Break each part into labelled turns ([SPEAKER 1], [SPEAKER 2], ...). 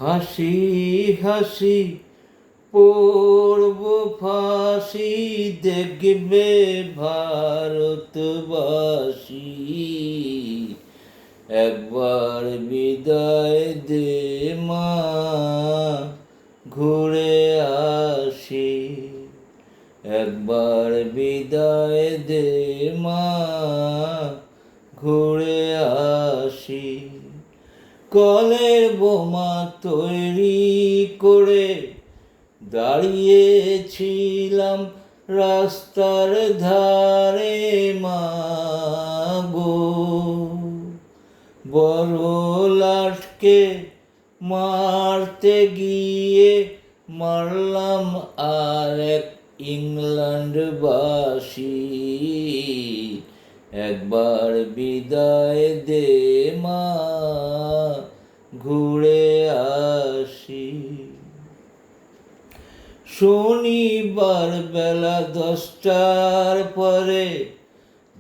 [SPEAKER 1] হাসি হাসি পড়ব ফাঁসি, দেখবে ভারতবাসী। একবার বিদায় দে মা, ঘুরে আসি। একবার বিদায় দে মা, ঘুরে আসি। কলের বোমা তৈরি করে দাঁড়িয়েছিলাম রাস্তার ধারে মা গো। বড় লাটকে মারতে গিয়ে মারলাম আর এক ইংল্যান্ডবাসী। একবার বিদায় দে মা, ঘুরে আসি। শনিবার বেলা 10টার পরে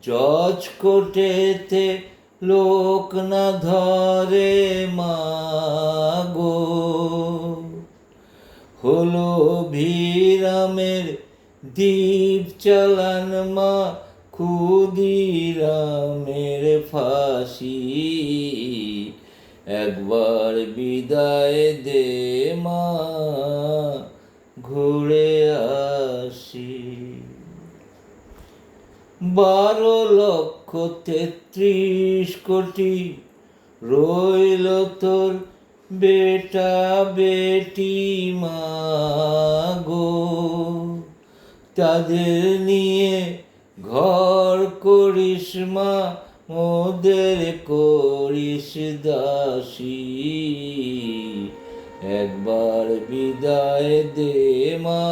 [SPEAKER 1] জজ কোর্টেতে লোক না ধরে মা গো। হলো ভিরামের দ্বীপ চালান মা, ক্ষুদিরামের ফাঁসি। একবার বিদায় দে মা, ঘুরে আসি। 12,33,000,000 রইল তোর বেটা বেটি মা গো। তাদের নিয়ে ঘর করিস মা, মোদের করিস দাসী। একবার বিদায় দে মা,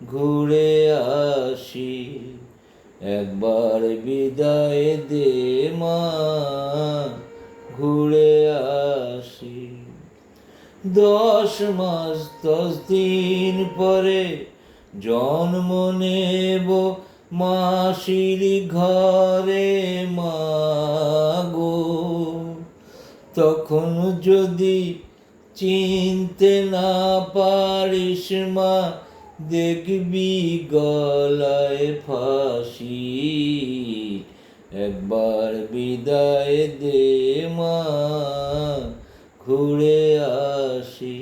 [SPEAKER 1] ঘুরে আসি। একবার বিদায় দে মা, ঘুরে আসি। 10 মাস 10 দিন পরে জন্ম নেব মাসির ঘরে মা গো। তখন যদি চিনতে না পারিস মা, দেখবি গলায় ফাঁসি। একবার বিদায় দে মা, ঘুরে আসি।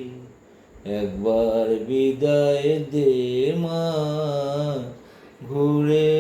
[SPEAKER 1] একবার বিদায় দে মা, ঘুরে